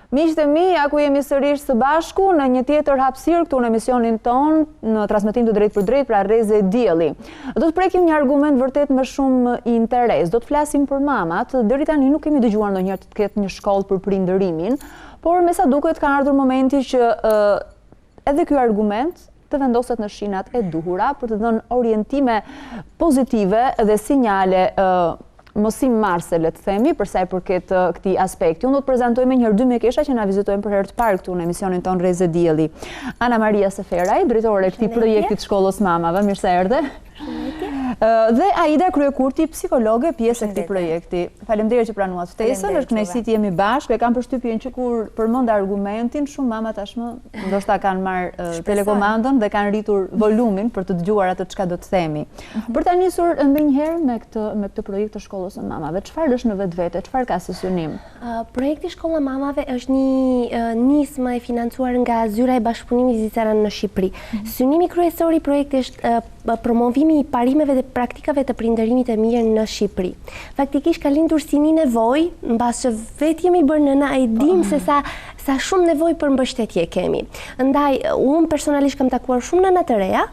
Miqtë e mi, ku jemi sërish së bashku në një tjetër hapësirë këtu në emisionin ton, në transmetim të drejt për drejt, pra Reze e Dielli. Do të prekim një argument vërtet me shumë interes. Do të flasim për mamat, deri tani nuk kemi dëgjuar ndonjëherë të ketë një shkollë për prindërimin, por me sa duket ka ardhur momenti që edhe ky argument të vendoset në shinat e duhura për të dhënë orientime pozitive dhe sinjale mosim marse, le të themi, përsa i përket këtij aspekti. Unë do të prezantoj me njërë dy mjekesha që na vizitojnë për herë të parë këtu në emisionin ton Reze Dielli. Ana Maria Seferaj, drejtore e këtij projekti të shkollës mamave, mirë se erdhe. Dhe Aida Kryekurti, psikologe, pjesë e këtij projekti. Faleminderit që pranuat ftesën, është kënaqësi të jemi bashkë. E kam përshtypjen që kur përmend argumentin, shumë mama tashmë ndoshta kanë marrë telekomandën dhe kanë rritur volumin për të dëgjuar atë çka do të themi. Për ta nisur edhe një herë me këtë projekt të shkollës së mamave, çfarë është në vetvete, çfarë ka si synim? Projekti Shkolla Mamave është një nismë e financuar nga Zyra e Bashkëpunimit Zviceran në Shqipëri. Synimi kryesor i projektit është promovimi i parimeve dhe praktikave të prindërimit të mirë në Shqipëri. Faktikisht ka lindur si një nevojë, mbas që vetë jemi bërë nëna, e dim se sa shumë nevojë për mbështetje kemi. Ndaj, unë personalisht kam takuar shumë nëna të reja,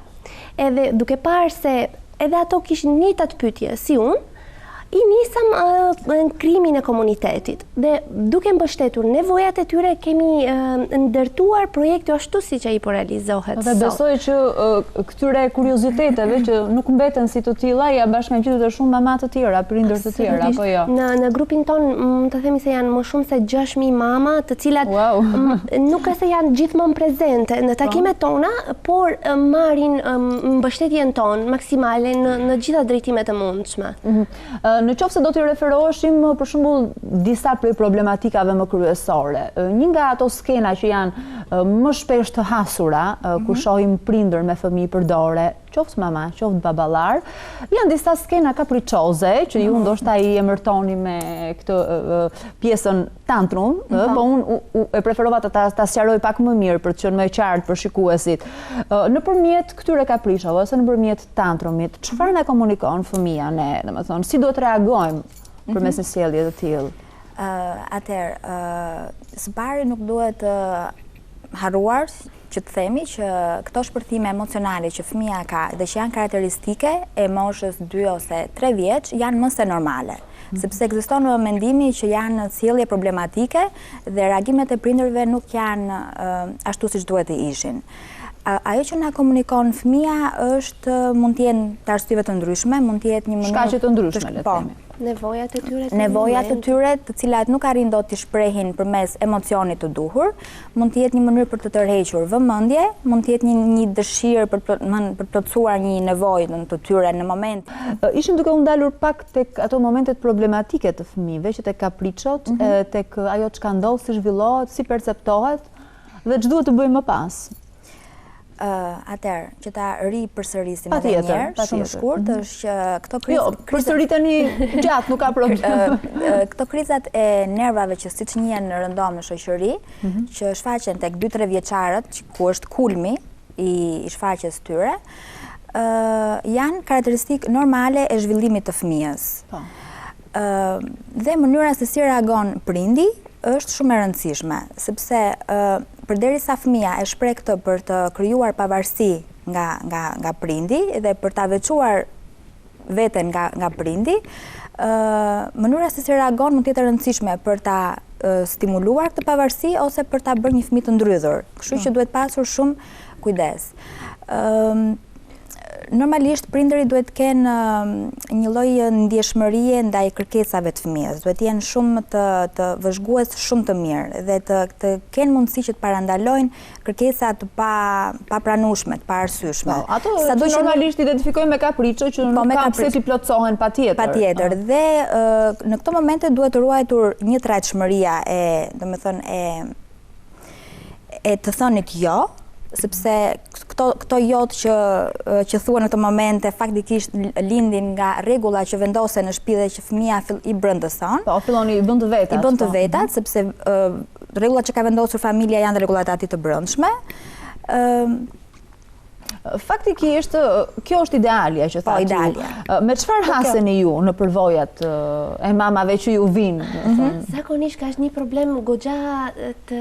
edhe duke parë se edhe ato kishin njëjtat pyetje si unë, i nisëm në krimin e komunitetit dhe duke mbështetur nevojat e tyre kemi ndërtuar projekti ashtu siç ai po realizohet. Dhe besoj që këtyre kurioziteteve që nuk mbeten si të tilla ja bashkangjitur të shumë mama të tjera, prindër të tjerë apo jo. Në grupin ton mund të themi se janë më shumë se 6.000 mama, të cilat nuk është se janë gjithmonë prezente në takimet tona, por marrin mbështetjen tonë maksimale në gjitha drejtimet e mundshme. Në qoftë se do t'i referoheshim për shembull disa prej problematikave më kryesore. Një nga ato skena që janë më shpesh të hasura, ku shohim prindër me fëmijë përdore, qoftë mama, qoftë baballar, janë disa skena kapriçoze që ju ndoshta i emërtoni me këtë pjesën tantrum, po unë e preferova ta sqaroj pak më mirë për të qenë më e qartë për shikuesit. Nëpërmjet këtyre kaprishave ose nëpërmjet tantrumit, çfarë na komunikon fëmia ne, domethënë, si duhet reagojmë përmes një sjellje të tillë? Atëherë, së pari nuk duhet harruar që të themi që këto shpërthime emocionale që fëmia ka dhe që janë karakteristike e moshës 2 ose 3 vjeç janë më se normale. Sepse ekziston mendimi që janë sjellje problematike dhe reagimet e prindërve nuk janë ashtu siç duhet të ishin. Ajo që na komunikon fëmia është mund të jenë të arsyeve të ndryshme, mund të jetë një mënyrë shkaqe të ndryshme, le të themi. Nevojat e tyre të cilat nuk arrin dot t'i shprehin përmes emocionit të duhur, mund të jetë një mënyrë për të tërhequr vëmendje, mund të jetë një dëshirë për të plotësuar një nevojë të tyre në moment. Ishim duke u ndalur pak tek ato momentet problematike të fëmijëve, që tek kapriçot, tek ajo çka ndodh, si zhvillohet, si perceptohet dhe ç'duhet të bëjmë më pas. Atëherë, që ta ripërsërisim edhe një herë, shumë shkurt, është që këto krizat... Jo, përsëriteni gjatë, nuk ka problem. Këto krizat e nervave që siç njihen rëndom në shoqëri, që shfaqen tek 2-3 vjeçarët, ku është kulmi i shfaqjes tyre, janë karakteristikë normale e zhvillimit të fëmijës. Dhe mënyra se si reagon prindi është shumë e rëndësishme, sepse përderisa fëmia e shpreh këtë për të krijuar pavarësi nga prindi dhe për ta veçuar veten nga prindi, mënyra se si reagon mund të jetë e rëndësishme për ta stimuluar këtë pavarësi ose për ta bërë një fëmijë të ndrydhur. Kështu që duhet pasur shumë kujdes. Normalisht prindërit duhet të kenë një lloj ndjeshmërie ndaj kërkesave të fëmijës, duhet të jenë shumë të vëzhgues, shumë të mirë dhe të kenë mundësi që të parandalojnë kërkesa të papranueshme, të paarsyeshme. Ato që normalisht identifikojnë me kapriço që nuk ka pse t'i plotësohen patjetër. Patjetër. Dhe në këto momente duhet të ruajtur një tregshmëria e të thënit jo, sepse këto jot që thuan në këtë momente faktikisht lindin nga rregulla që vendosen në shtëpi dhe që fëmia i brëndëson. Po, fillon i bën të vetat. I bën të vetat, sepse rregullat që ka vendosur familja janë rregullat aty të brendshme. Faktikisht, kjo është idealja që tha idealja. Me çfarë haseni ju në përvojat e mamave që ju vinë? Zakonisht ka një problem goxha të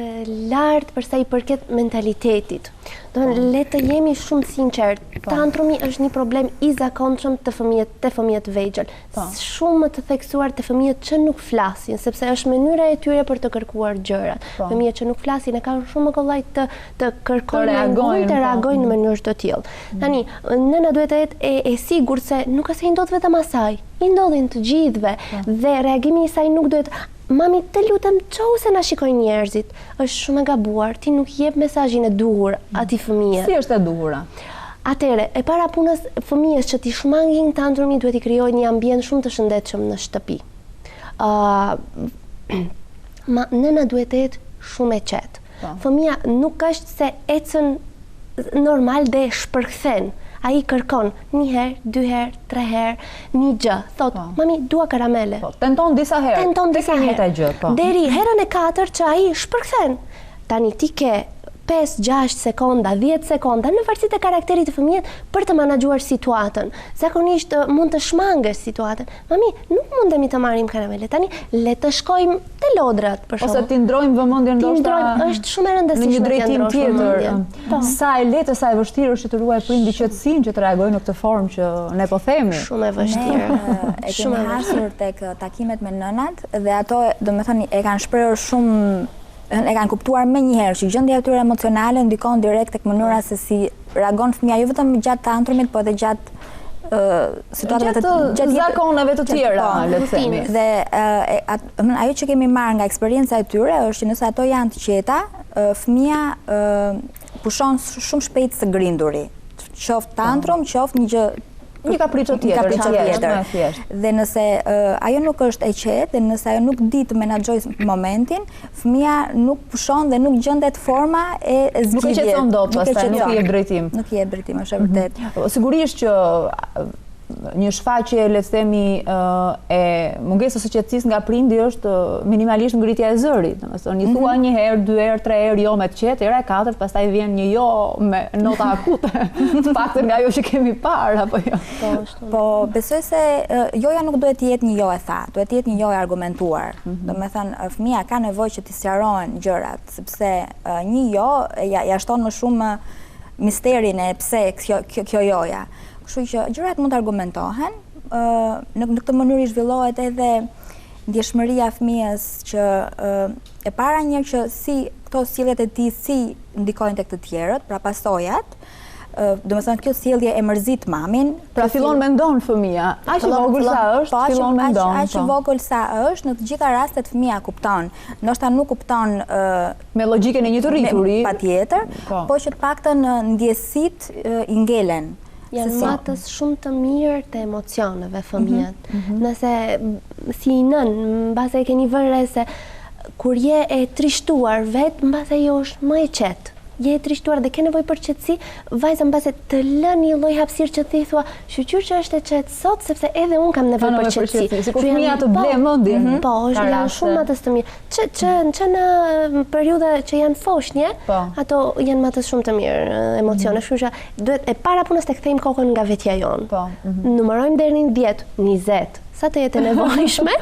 lartë për sa i përket mentalitetit. Le të jemi shumë sinqert. Tantrumi është një problem i zakonshëm të fëmijët vegjël. Shumë të theksuar të fëmijët që nuk flasin, sepse është mënyra e tyre për të kërkuar gjërat. Fëmijët që nuk flasin e kanë shumë më kollaj të kërkojnë, të reagojnë në mënyrë të tillë. Tani, nëna duhet të jetë e sigurt se nuk është se i ndodh vetëm asaj, i ndodhin të gjithëve dhe reagimi i saj nuk duhet mami, të lutem, qohu se na shikojnë njerëzit. Është shumë e gabuar, ti nuk jep mesazhin e duhur atij fëmije. Si është e duhura? Atëre, e para punës, fëmijës që ti shmangin tantrumi duhet i krijojë një ambient shumë të shëndetshëm në shtëpi. Nëna duhet të jetë shumë e qetë. Fëmija nuk është se ecën normal dhe shpërkthen. Ai kërkon 1 herë, 2 herë, 3 herë, një gjë. Thot, mami, dua karamele. Tenton disa herë. Deri herën e 4 që ai shpërkthen. Tani ti ke 5, 6 sekonda, 10 sekonda, në varësi të karakterit të fëmijët për të menaxhuar situatën. Zakonisht mund të shmangësh situatën. Mami, nuk mundemi të marrim karamele. Tani le të shkojmë te lodrat, për shembull. Ose ti ndrojmë vëmendjen ndoshta. Është shumë e rëndësishme në një drejtim tjetër. Sa e lehtë, sa e vështirë është të ruaj prindi qetësinë që të reagojnë në këtë formë që ne po themi. Shumë e vështirë. E kemi hasur tek takimet me nënat dhe ato, domethënë, e kanë shprehur shumë e kanë kuptuar menjëherë që gjendja e tyre emocionale ndikon direkt tek mënyra se si reagon fëmia, jo vetëm gjatë tantrumit, por edhe gjatë situatave gjatë zakoneve të tjera, le të themi. Dhe ajo që kemi marrë nga eksperienca e tyre është që nëse ato janë të qeta, fëmia pushon shumë shpejt së grinduri. Qoftë tantrum, qoftë një gjë një kapriço tjetër. Dhe nëse ajo nuk është e qetë, dhe nëse ajo nuk di të menaxhojë momentin, fëmia nuk pushon dhe nuk gjendet forma e zgjidhjes. Nuk i qetëson dot, pastaj nuk i jep drejtim. Nuk i jep drejtim, është e vërtetë. Sigurisht që një shfaqje, le të themi, e mungesës së qetësisë nga prindi është minimalisht ngritja e zërit. Domethënë, i thua 1 herë, 2 herë, 3 herë jo me të qetë, era e 4, pastaj vjen një jo me nota akute. Të paktën nga ajo që kemi parë apo jo. Po, besoj se joja nuk duhet të jetë një jo e thatë, duhet të jetë një jo e argumentuar. Domethënë, fëmia ka nevojë që t'i sqarohen gjërat, sepse një jo ja shton më shumë misterin e pse kjo joja. Kështu që gjërat mund të argumentohen, në këtë mënyrë i zhvillohet edhe ndjeshmëria e fëmijës që e para një që si këto sjelljet e tij si ndikojnë tek të tjerët, pra pasojat, domethënë kjo sjellje e mërzit mamin. Pra fillon mendon fëmia, aq i vogël sa është, fillon mendon. Aq i vogël sa është, në të gjitha rastet fëmia kupton. Ndoshta nuk kupton me logjikën e një të rrituri, patjetër, po që të paktën ndjesitë i ngelen. Janë matës shumë të mirë të emocioneve fëmijët. Nëse si nën, mbase e keni vënë re se kur je e trishtuar vetë, mbase jo është më e qetë. Je e trishtuar dhe ke nevojë për qetësi, vajza mbase të lën një lloj hapësirë që ti thua, "Shqyr që është e qetë sot sepse edhe un kam nevojë për qetësi." Sikur fëmia të ble mendjen. Po, janë shumë matës të mirë. Që në periudha që janë foshnje, ato janë matës shumë të mirë emocione, kështu që duhet e para punës të kthejmë kokën nga vetja jon. Numërojmë deri në 10, 20. Sa të jetë nevojshme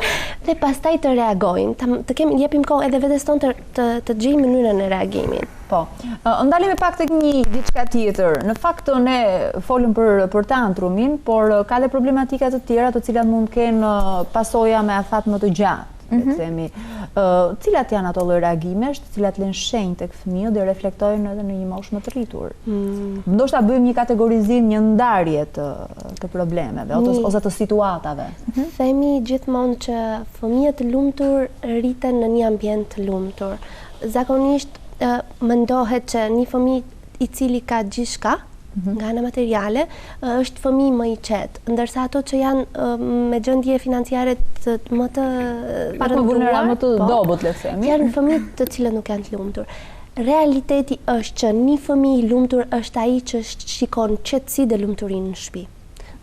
dhe pastaj të reagojmë, të jepim kohë edhe vetes tonë të gjejmë mënyrën e reagimit. Po. Ndalemi pak tek një diçka tjetër. Në fakt ne folëm për tantrumin, por ka dhe problematika të tjera të cilat mund të kenë pasoja me afat më të gjatë. Le të themi, cilat janë ato lloj reagimesh, të cilat lënë shenjë tek fëmijët dhe reflektojnë edhe në një moshë më të rritur. Ndoshta bëjmë një kategorizim, një ndarje të problemeve ose të situatave. Themi gjithmonë që fëmijët lumtur rriten në një ambient të lumtur. Zakonisht mendohet që një fëmijë i cili ka gjithçka nga ana materiale është fëmijë më i qetë, ndërsa ato që janë me gjendje financiare më të rënduar, më të dobët, le të themi, janë fëmijë të cilët nuk janë të lumtur. Realiteti është që një fëmijë i lumtur është ai që shikon qetësi dhe lumturinë në shtëpi.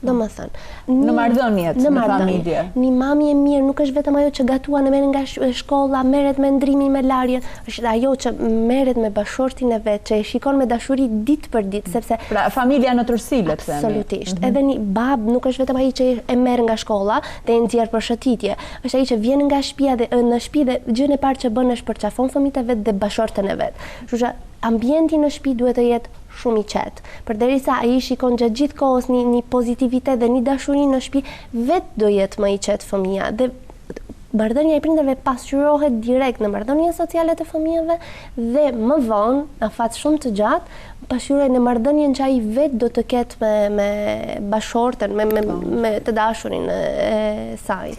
domethënë. Në marrëdhëniet, në familje. Një mami e mirë nuk është vetëm ajo që gatuan e merret nga shkolla, merret me ndrimin, me larjen, është ajo që merret me bashortin e vet, që e shikon me dashuri ditë për ditë, sepse pra familja në tërësi, le të themi. Absolutisht. Edhe një bab nuk është vetëm ai që e merr nga shkolla dhe e nxjerr për shëtitje. Është ai që vjen nga shtëpia dhe në shtëpi dhe gjën e parë që bën është përçafon fëmijët e vet dhe bashortën e vet. Kështu që ambienti në shtëpi duhet të jetë shumë i qetë. Përderisa ai shikon gjatë gjithë kohës një pozitivitet dhe një dashuri në shtëpi, vetë do jetë më i qetë fëmia. Dhe marrëdhënia e prindërve pasqyrohet direkt në marrëdhënien sociale të fëmijëve dhe më vonë, në fat shumë të gjatë, pasqyrohet në marrëdhënien që ai vetë do të ketë me bashortën, me të dashurin e saj.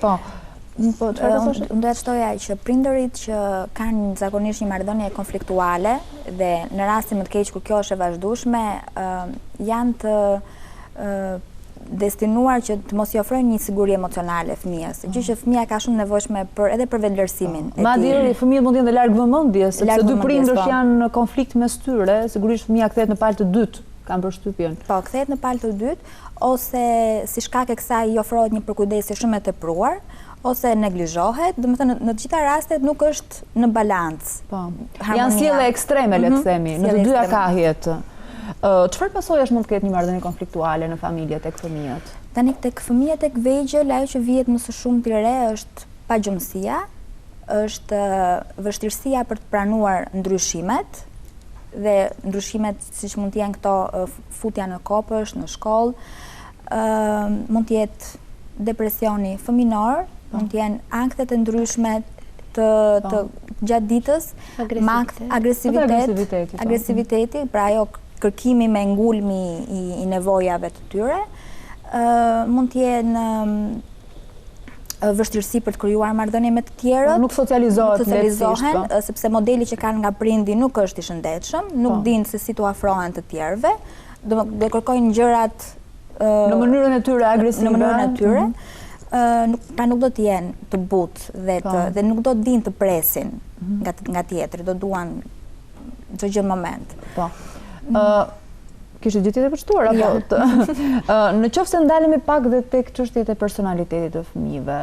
Unë do të shtoja që prindërit që kanë zakonisht një marrëdhënie konfliktuale dhe në rastin më të keq kur kjo është e vazhdueshme, janë të destinuar që të mos i ofrojnë një siguri emocionale fëmijës, gjë që fëmia ka shumë nevojshme edhe për vetëvlerësimin e tij. Madje fëmijët mund të jenë larg vëmendjes, sepse dy prindësh janë në konflikt mes tyre, sigurisht fëmia kthehet në palë të dytë, kam përshtypjen. Po, kthehet në palë të dytë, ose si shkak e kësaj i ofrohet një përkujdesje shumë e tepruar, ose neglizhohet, domethënë në të gjitha rastet nuk është në balancë. Po. Janë sjellje ekstreme, le të themi, në të dyja kahjet. Çfarë pasojash mund të ketë një marrëdhënie konfliktuale në familje tek fëmijët? Tani tek fëmijët tek vegjël, ajo që vihet më së shumti të re është pagjumësia, është vështirësia për të pranuar ndryshimet, dhe ndryshimet siç mund të jenë këto futja në kopësh, në shkollë, mund të jetë depresioni fëminor, mund të jenë anktet e ndryshme të gjatë ditës, agresiviteti, pra ajo kërkimi me ngulmi i nevojave të tyre, mund të jenë vështirësi për të krijuar marrëdhënie me të tjerët, nuk socializohen, sepse modeli që kanë nga prindi nuk është i shëndetshëm, nuk dinë se si t'u afrohen të tjerëve, do kërkojnë gjërat në mënyrën e tyre agresive. Në mënyrën e tyre. Pra nuk do të jenë të butë dhe nuk do të dinë të presin nga tjetri, do duan çdo gjë moment. Po. Kishte gjë tjetër për shtuar apo? Në qoftë se ndalemi pak dhe tek çështjet e personalitetit të fëmijëve,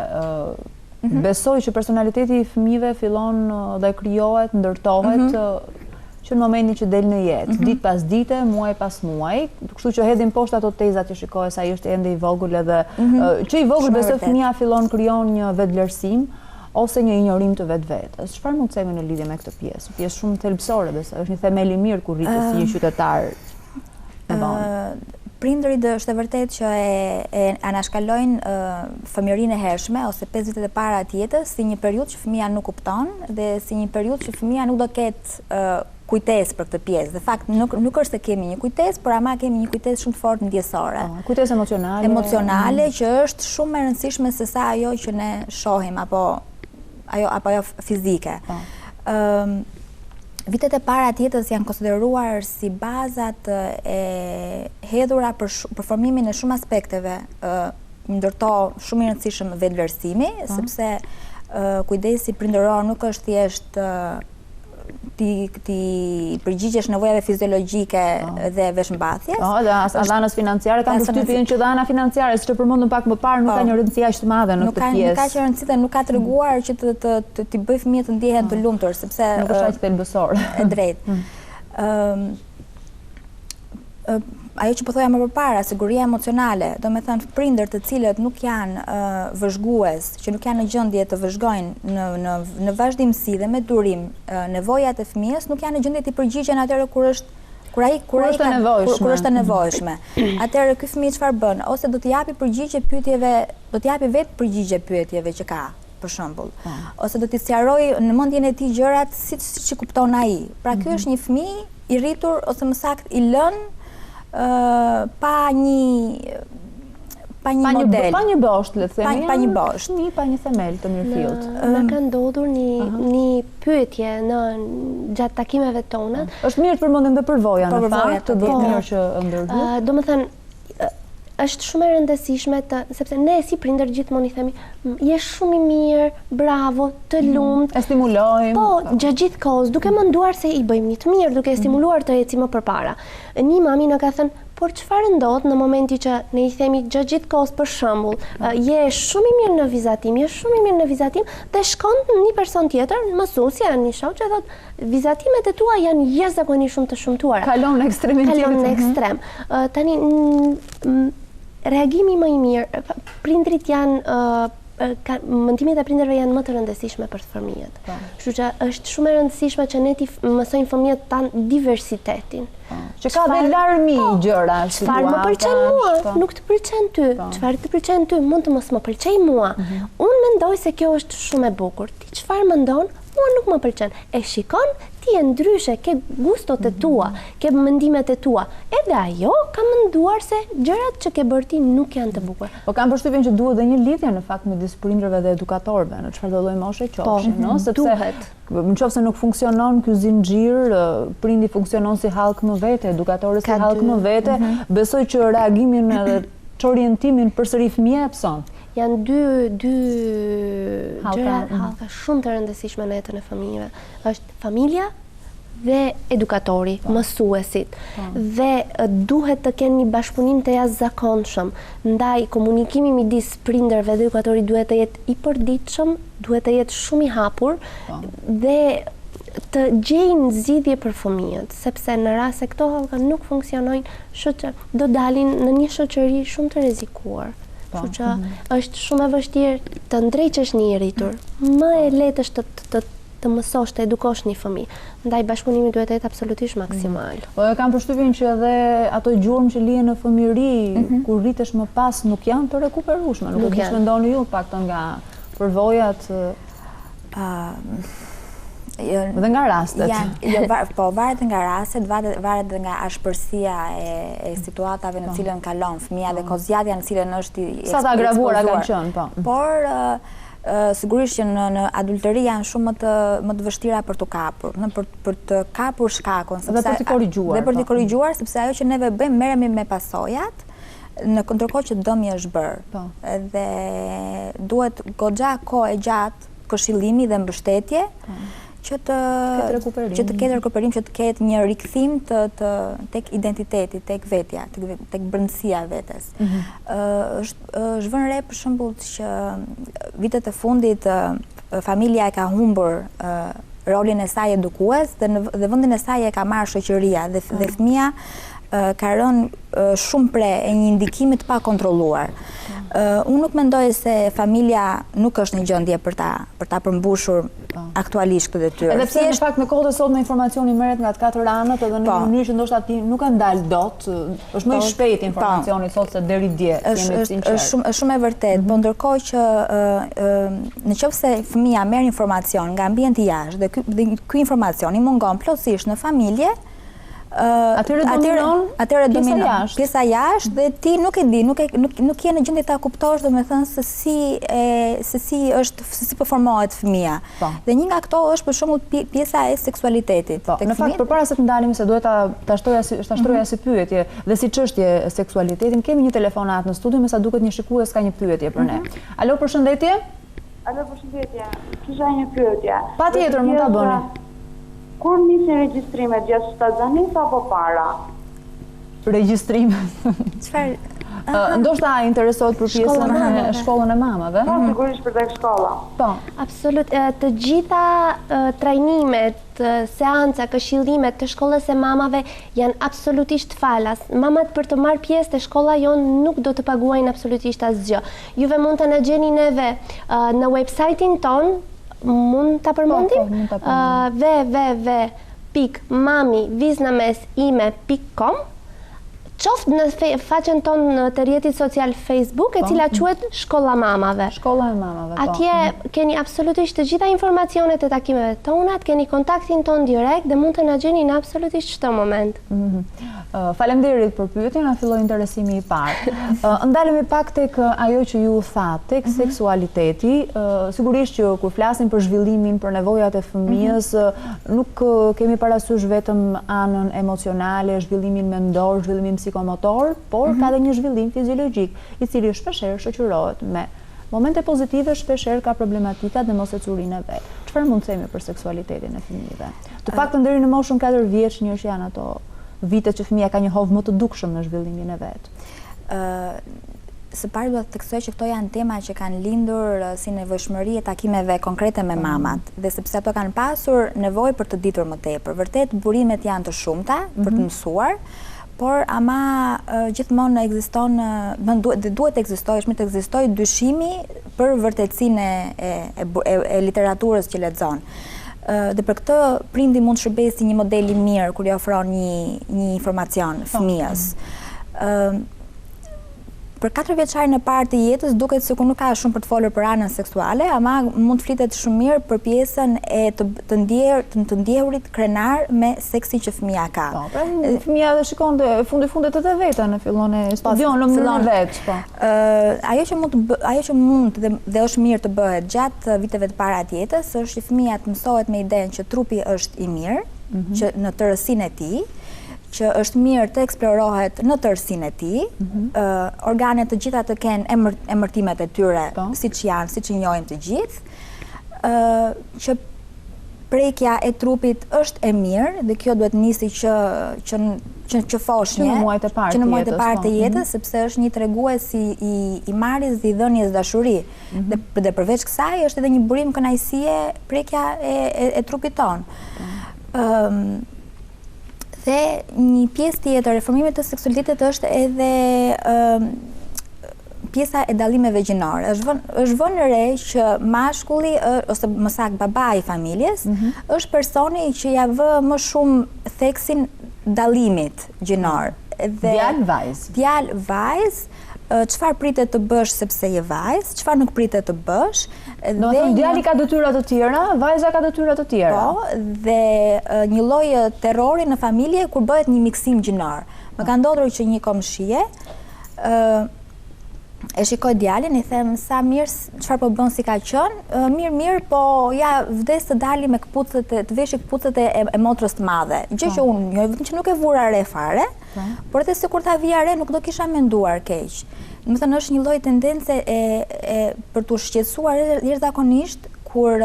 besoj që personaliteti i fëmijëve fillon dhe krijohet, ndërtohet që në momentin që del në jetë, ditë pas dite, muaj pas muaj, kështu që hedhin poshtë ato tezat që shikohet sa ai është ende i vogël edhe që i vogël besoj fëmia fillon krijon një vetëvlerësim ose një injorim të vetvetes. Çfarë mund të themi në lidhje me këtë pjesë? Pjesë shumë thelbësore, besoj, është një themel i mirë kur rritet si një qytetar. Prindërit është e vërtet që e anashkalojnë fëmijërinë e hershme ose 5 vitet e para të jetës si një periudhë që fëmia nuk kupton dhe si një periudhë që fëmia nuk do ketë kujtesë për këtë pjesë. Dhe fakt nuk është se kemi një kujtesë, por ama kemi një kujtesë shumë të fortë ndjesore. Kujtesë emocionale. Emocionale që është shumë e rëndësishme se sa ajo që ne shohim apo ajo fizike. Vitet e para të jetës janë konsideruar si bazat e hedhura për formimin e shumë aspekteve, ndërto shumë i rëndësishëm vetëvlerësimi, sepse kujdesi prindëror nuk është thjesht ti përgjigjesh nevojave fiziologjike dhe veshmbathjes. Dhe anës financiare, kam përshtypjen që dhe ana financiare, siç e përmendëm pak më parë, nuk ka një rëndësi aq të madhe në këtë pjesë. Nuk ka që rëndësi dhe nuk ka treguar që të bëj fëmijët të ndjehen të lumtur, sepse nuk është aq thelbësor. E drejtë. Ajo që po thoja më përpara, siguria emocionale, do me thënë prindër të cilët nuk janë vëzhgues, që nuk janë në gjendje të vëzhgojnë në vazhdimsi dhe me durim nevojat e fëmijës, nuk janë në gjendje të përgjigjen atëherë kur është e nevojshme. Atëherë ky fëmijë çfarë bën? Ose do t'i japi përgjigje pyetjeve, do t'i japi vetë përgjigje pyetjeve që ka, për shembull. Ose do t'i sqarojë në mendjen e tij gjërat siç i kupton ai. Pra ky është një fëmijë i rritur ose më saktë i lënë pa një model. Pa një bosht, le të themi. Pa një bosht. Pa një themel të mirëfillt. Më ka ndodhur një pyetje gjatë takimeve tona. Është mirë të përmendim dhe përvoja në fakt, të bëhet mirë që ndërhyj. Domethënë është shumë e rëndësishme sepse ne si prindër gjithmonë i themi je shumë i mirë, bravo, të lumt. E stimulojmë. Po, gjatë gjithë kohës, duke menduar se i bëjmë një të mirë, duke stimuluar të ecim më përpara. Një mami na ka thënë, Por çfarë ndodh në momenti që ne I themi gjatë gjithë kohës, për shembull, je shumë I mirë në vizatim, dhe shkon një person tjetër, mësuesja, një shoqë, thotë vizatimet e tua janë jashtëzakonisht shumë të shumtuara. Kalon në ekstremin tjetër. Kalon në ekstrem. Tani reagimi më I mirë, prindrit janë mendimet e prindërve janë më të rëndësishme për fëmijët. Kështu që është shumë e rëndësishme që ne t'i mësojmë fëmijët tanë diversitetin. Që ka dhe larmi gjëra, çfarë më pëlqen mua, nuk të pëlqen ty. Çfarë të pëlqen ty, mund të mos më pëlqej mua. Unë mendoj se kjo është shumë e bukur. Ti çfarë mendon? Mua nuk më pëlqen. E shikon, ti je ndryshe, ke gustot e tua, ke mendimet e tua. Edhe ajo ka menduar se gjërat që ke bërë ti nuk janë të bukura. Po kam përshtypjen që duhet dhe një lidhje në fakt midis prindërve dhe edukatorëve, në çfarëdo lloj moshe qofshin, no? Sepse nëse nuk funksionon ky zinxhir, prindi funksionon si hallk më vete, edukatori si hallk më vete, besoj që reagimin edhe çorientimin përsëri fëmia e pson. Janë dy halka shumë të rëndësishme në jetën e fëmijëve. Është familja dhe edukatori, mësuesit. Dhe duhet të kenë një bashkëpunim të jashtëzakonshëm. Ndaj komunikimi midis prindërve dhe edukatori duhet të jetë I përditshëm, duhet të jetë shumë I hapur dhe të gjejnë zgjidhje për fëmijët, sepse në rast se këto halka nuk funksionojnë, do dalin në një shoqëri shumë të rrezikuar. Kështu që është shumë e vështirë të ndreqësh një I rritur. Më e lehtë është të mësosh, të edukosh një fëmijë. Ndaj bashkëpunimi duhet të jetë absolutisht maksimal. Po e kam përshtypjen që edhe ato gjurmë që lihen në fëmijëri, kur rritesh më pas, nuk janë të rekuperueshme. Nuk e mendoni ju paktën nga përvojat dhe nga rastet. Po, varet nga rastet, varet dhe nga ashpërsia e situatave në cilën kalon fëmia dhe kohëzjatja në cilën është I sa të agravuara kanë qenë, po. Por sigurisht që në adulteri janë shumë më të vështira për të kapur, për të kapur shkakun dhe për të korrigjuar, sepse ajo që neve bëjmë merremi me pasojat në ndërkohë që dëmi është bërë. Dhe duhet goxha kohë e gjatë këshillimi dhe mbështetje që të ketë rekuperim, që të ketë një rikthim tek identiteti, tek vetja, tek brendësia vetes. Është vënë re për shembull që vitet e fundit familja e ka humbur rolin e saj edukues dhe vendin e saj e ka marrë shoqëria dhe fëmia ka rënë shumë pre e një ndikimi të pa kontrolluar. Unë nuk mendoj se familja nuk është në gjendje për ta përmbushur aktualisht këtë detyrë. Edhe pse në fakt në kohët e sotme informacioni merret nga të katër anët edhe në një mënyrë që ndoshta ti nuk e ndal dot, është më I shpejt informacioni sot se deri dje, jemi sinqert. Është shumë e vërtetë, po ndërkohë që nëse fëmia merr informacion nga ambienti jashtë dhe ky informacion I mungon plotësisht në familje, atëherë dominon pjesa jashtë dhe ti nuk e di, nuk je në gjendje ta kuptosh domethënë se si performohet fëmia. Dhe një nga këto është për shembull pjesa e seksualitetit. Në fakt përpara se të ndalemi se duhet ta shtroja si pyetje dhe si çështje seksualitetin, kemi një telefonat në studio, me sa duket një shikues ka një pyetje për ne. Alo, përshëndetje. Alo, përshëndetje. Kisha një pyetje. Patjetër, mund ta bëni. Kur nisin regjistrimet, gjatë staxanis apo para? Regjistrimet. Çfarë? Ndoshta interesohet për pjesën e shkollën e mamave? Po, sigurisht për tek shkolla. Po, absolut. Të gjitha trajnimet, seanca, këshillimet të shkollës e mamave janë absolutisht falas. Mamat për të marrë pjesë te shkolla jonë nuk do të paguajnë absolutisht asgjë. Juve mund të na gjeni neve në website-in ton, mund ta përmendim? www.mamiviznamesime.com, qoftë në faqen tonë të rrjetit social Facebook, e cila quhet Shkolla Mamave. Shkolla e Mamave, po. Atje keni absolutisht të gjitha informacionet e takimeve tona, keni kontaktin ton direkt dhe mund të na gjeni në absolutisht çdo moment. Faleminderit për pyetjen, na filloi interesimi I parë. Ndalemi pak tek ajo që ju thatë, tek seksualiteti. Sigurisht që kur flasim për zhvillimin, për nevojat e fëmijës, nuk kemi parasysh vetëm anën emocionale, zhvillimin mendor, zhvillimin psikomotor, por ka dhe një zhvillim fiziologjik, I cili shpeshherë shoqërohet me momente pozitive, shpeshherë ka problematika dhe mosecurinë e vet. Çfarë mund të themi për seksualitetin e fëmijëve? Të paktën deri në moshën 4 vjeç, që janë ato vitet që fëmia ka një hovë më të dukshëm në zhvillimin e vet? Së pari do të theksoj që këto janë tema që kanë lindur si nevojshmëri e takimeve konkrete me mamat, dhe sepse ato kanë pasur nevojë për të ditur më tepër. Vërtet burimet janë të shumta për të mësuar, por ama gjithmonë ekziston, duhet të ekzistojë, është mirë të ekzistojë dyshimi për vërtetësinë e literaturës që lexon. Dhe për këtë prindi mund të shërbejë si një model i mirë kur i ofron një informacion fëmijës. Për 4 vjeçarin e parë të jetës duket sikur nuk ka shumë për të folur për anën seksuale, ama mund të flitet shumë mirë për pjesën e të ndjehurit krenar me seksin që fëmia ka. Po, pra fëmia dhe shikon fundet edhe veta në fillon e studion në mënyrën vet, po. Ajo që mund dhe është mirë të bëhet gjatë viteve të para të jetës, është që fëmia të mësohet me idenë që trupi është i mirë, që në tërësinë e tij, që është mirë të eksplorohet në tërësinë e tij, organet të gjitha të kenë emërtimet e tyre, siç janë, siç i njohim të gjithë, që prekja e trupit është e mirë, dhe kjo duhet nisi që foshnje, që në muajt e parë të jetës, sepse është një tregues i marrjes dhe i dhënies dashuri. Dhe përveç kësaj është edhe një burim kënaqësie prekja e trupit tonë. Dhe një pjesë tjetër e formimit të seksualitetit është edhe pjesa e dallimeve gjinore. Është vënë re që mashkulli, ose më saktë babai i familjes, është personi që ja vë më shumë theksin dallimit gjinor. Djalë vajzë, çfarë pritet të bësh sepse je vajzë, çfarë nuk pritet të bësh. Do të thonë djali ka detyra të tjera, vajza ka detyra të tjera. Po, dhe një lloj terrori në familje kur bëhet një miksim gjinor. Më ka ndodhur që një komshie e shikoj djalin, i them sa mirë, çfarë po bën si ka qenë, mirë, po ja vdes të dali me këpucët, të veshë këpucët e motrës të madhe. Gjë që unë njoj vetëm që nuk e vura re fare, por edhe sikur ta vija re nuk do kisha menduar keq. Do të thënë është një lloj tendence për t'u shqetësuar jashtëzakonisht kur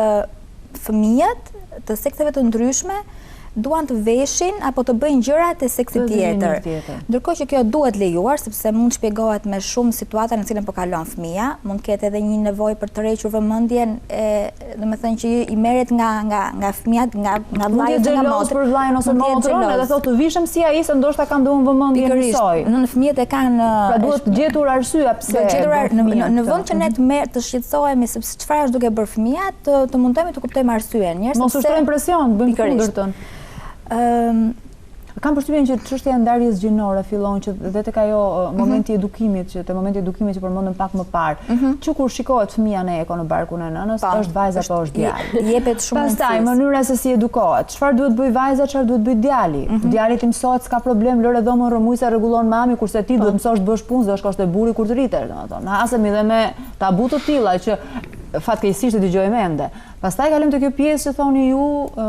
fëmijët të sekseve të ndryshme duan të veshin apo të bëjnë gjëra të seksit tjetër. Ndërkohë që kjo duhet lejuar, sepse mund shpjegohet me shumë situata në cilën po kalon fëmia, mund ketë edhe një nevojë për të rrequr vëmendjen, domethënë që i merret nga fëmijët, nga vllai dhe nga motra. Për vllajën ose motrën, edhe thotë të vishëm si ai, se ndoshta kam dhënë vëmendjen e saj. Në fëmijët e kanë pra duhet gjetur arsyeja pse. Në vend që ne të shqetësohemi sepse çfarë është duke bërë fëmia, të mundojmë të kuptojmë arsyeën. Mos ushtrojmë presion, bëjmë kundërtën. Kam përshtypjen që çështja e ndarjes gjinore fillon që dhe tek ajo momenti i edukimit, që përmendëm pak më parë, që kur shikohet fëmia në eko në barkun e nënës, është vajza apo është djali. Jepet shumë rëndësi. Pastaj mënyra se si edukohet, çfarë duhet bëj vajza, çfarë duhet bëj djali. Djalit i mësohet s'ka problem, lëre dhomën rrëmujsa rregullon mami, kurse ti duhet mësosh të bësh punë dhe është koshte buri kur të rritesh, domethënë. Na hasemi edhe me tabu të tilla që fatkeqësisht e dëgjojmë ende. Pastaj kalojmë te kjo pjesë që thoni ju,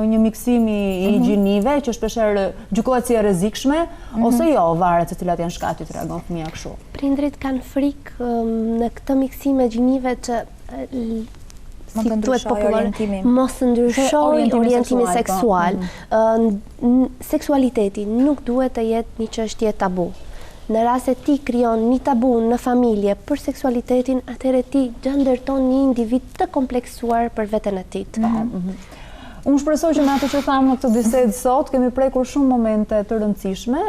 një miksim i gjinive që shpeshherë gjykohet si e rrezikshme ose jo, varet se cilat janë shkaqet që reagon fëmia kështu. Prindrit kanë frikë në këtë miksim e gjinive që mos të ndryshojë orientimin seksual. Seksualiteti nuk duhet të jetë një çështje tabu. Në rast se ti krijon një tabu në familje për seksualitetin, atëherë ti ndërton një individ të kompleksuar për veten e tij. Unë shpresoj që me atë që thamë në këtë bisedë sot, kemi prekur shumë momente të rëndësishme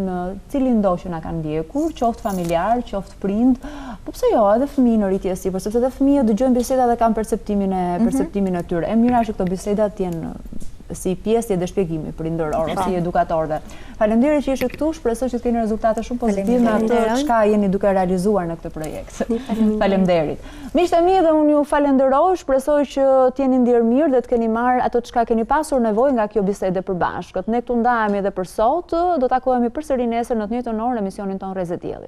në cilin do që na kanë ndjekur, qoftë familjar, qoftë prind, po pse jo, edhe fëmijë në rritje sipër, sepse edhe fëmijët dëgjojnë biseda dhe kanë perceptimin e tyre. E mira që këto biseda të jenë si pjesë dhe shpjegimi prindëror ose edukatorëve. Faleminderit që ishe këtu, shpresoj që të keni rezultate shumë pozitive me atë çka jeni duke realizuar në këtë projekt. Faleminderit. Miqtë e mi, dhe unë ju falenderoj, shpresoj që të jeni ndier mirë dhe të keni marrë ato çka keni pasur nevojë nga kjo bisedë e përbashkët. Ne këtu ndahemi edhe për sot, do takohemi përsëri nesër në të njëjtën orë në emisionin ton Rrezet Dielli.